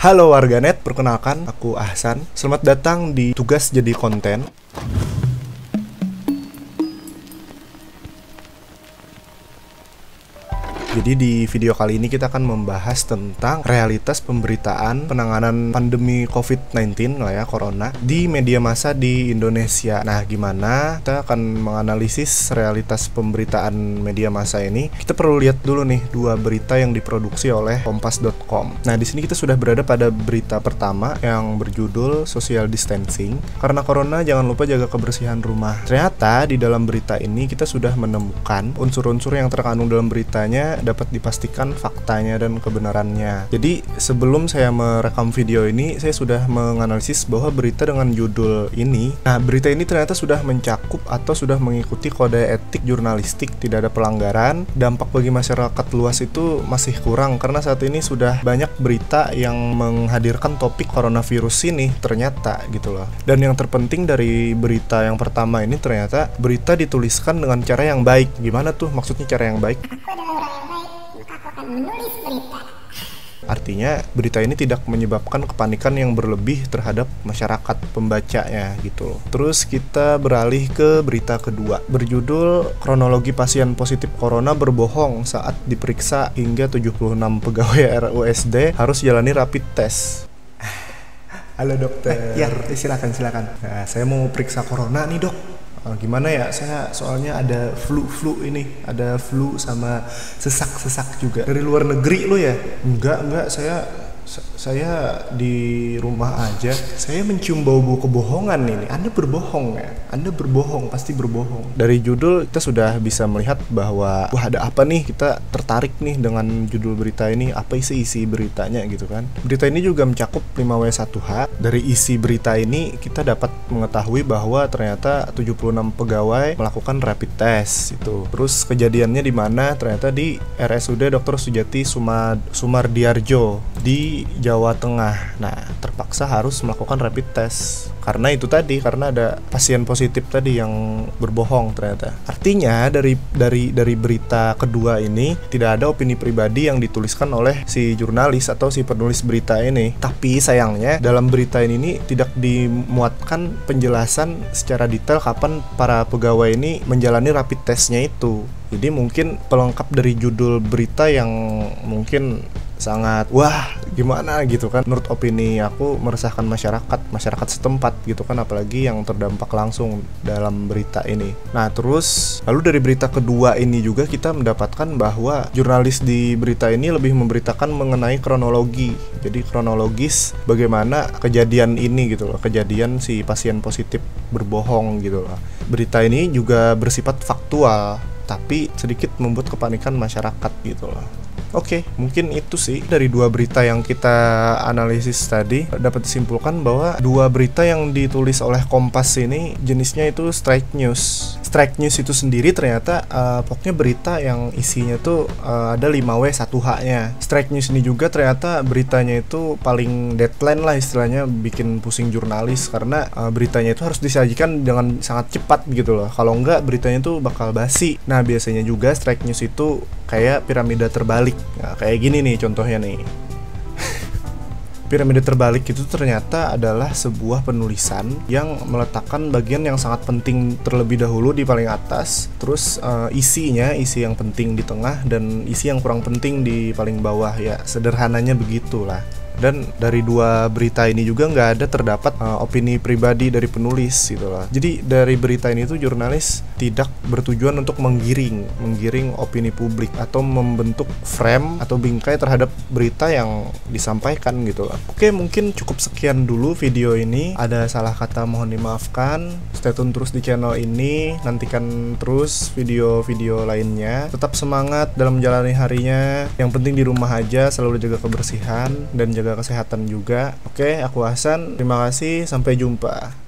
Halo warganet, perkenalkan aku Ahsan. Selamat datang di Tugas Jadi Konten. Jadi di video kali ini kita akan membahas tentang realitas pemberitaan penanganan pandemi COVID-19 lah ya, corona di media massa di Indonesia. Nah, gimana kita akan menganalisis realitas pemberitaan media massa ini? Kita perlu lihat dulu nih dua berita yang diproduksi oleh kompas.com. Nah, di sini kita sudah berada pada berita pertama yang berjudul Social Distancing. Karena corona, jangan lupa jaga kebersihan rumah. Ternyata di dalam berita ini kita sudah menemukan unsur-unsur yang terkandung dalam beritanya dapat dipastikan faktanya dan kebenarannya. Jadi sebelum saya merekam video ini, saya sudah menganalisis bahwa berita dengan judul ini, nah berita ini ternyata sudah mencakup atau sudah mengikuti kode etik jurnalistik, tidak ada pelanggaran. Dampak bagi masyarakat luas itu masih kurang karena saat ini sudah banyak berita yang menghadirkan topik coronavirus ini ternyata gitu loh. Dan yang terpenting dari berita yang pertama ini ternyata berita dituliskan dengan cara yang baik. Gimana tuh maksudnya cara yang baik? Menulis berita. Artinya berita ini tidak menyebabkan kepanikan yang berlebih terhadap masyarakat pembacanya gitu. Terus kita beralih ke berita kedua berjudul kronologi pasien positif corona berbohong saat diperiksa hingga 76 pegawai RUSD harus jalani rapid test. Halo dokter. Ya, silakan. Nah, saya mau periksa corona nih dok. Gimana ya, saya soalnya ada flu ini, ada flu sama sesak juga. Dari luar negeri lo ya? Enggak, saya di rumah aja. Saya mencium bau-bau kebohongan ini. Anda berbohong ya? Anda berbohong, pasti berbohong. Dari judul kita sudah bisa melihat bahwa wah, ada apa nih, kita tertarik nih dengan judul berita ini. Apa isi beritanya gitu kan. Berita ini juga mencakup 5W1H. Dari isi berita ini kita dapat mengetahui bahwa ternyata 76 pegawai melakukan rapid test itu. Terus kejadiannya di mana? Ternyata di RSUD Dr. Sujati Sumardiarjo di Jawa Tengah. Nah, terpaksa harus melakukan rapid test karena itu tadi, karena ada pasien positif tadi yang berbohong ternyata. Artinya dari berita kedua ini tidak ada opini pribadi yang dituliskan oleh si jurnalis atau si penulis berita ini. Tapi sayangnya dalam berita ini tidak dimuatkan penjelasan secara detail kapan para pegawai ini menjalani rapid testnya itu. Jadi mungkin pelengkap dari judul berita yang mungkin sangat wah gimana gitu kan, menurut opini aku meresahkan masyarakat setempat gitu kan, apalagi yang terdampak langsung dalam berita ini. Nah terus lalu dari berita kedua ini juga kita mendapatkan bahwa jurnalis di berita ini lebih memberitakan mengenai kronologi. Jadi kronologis bagaimana kejadian ini gitu loh, kejadian si pasien positif berbohong gitu loh. Berita ini juga bersifat faktual tapi sedikit membuat kepanikan masyarakat gitu loh. Oke, mungkin itu sih dari dua berita yang kita analisis tadi. Dapat disimpulkan bahwa dua berita yang ditulis oleh Kompas ini jenisnya itu strike news. Strike news itu sendiri ternyata pokoknya berita yang isinya tuh ada 5W1H-nya. Strike news ini juga ternyata beritanya itu paling deadline lah istilahnya, bikin pusing jurnalis karena beritanya itu harus disajikan dengan sangat cepat gitu loh. Kalau enggak beritanya tuh bakal basi. Nah, biasanya juga strike news itu kayak piramida terbalik. Nah, kayak gini nih contohnya nih. Piramida terbalik itu ternyata adalah sebuah penulisan yang meletakkan bagian yang sangat penting terlebih dahulu di paling atas, terus isi yang penting di tengah dan isi yang kurang penting di paling bawah, ya sederhananya begitulah. Dan dari dua berita ini juga nggak ada terdapat opini pribadi dari penulis gitu lah. Jadi dari berita ini tuh jurnalis tidak bertujuan untuk menggiring opini publik atau membentuk frame atau bingkai terhadap berita yang disampaikan gitu lah. Oke, mungkin cukup sekian dulu video ini. Ada salah kata mohon dimaafkan. Stay tune terus di channel ini. Nantikan terus video-video lainnya. Tetap semangat dalam menjalani harinya. Yang penting di rumah aja, selalu jaga kebersihan dan jaga kesehatan juga. Oke, aku Ahsan. Terima kasih. Sampai jumpa.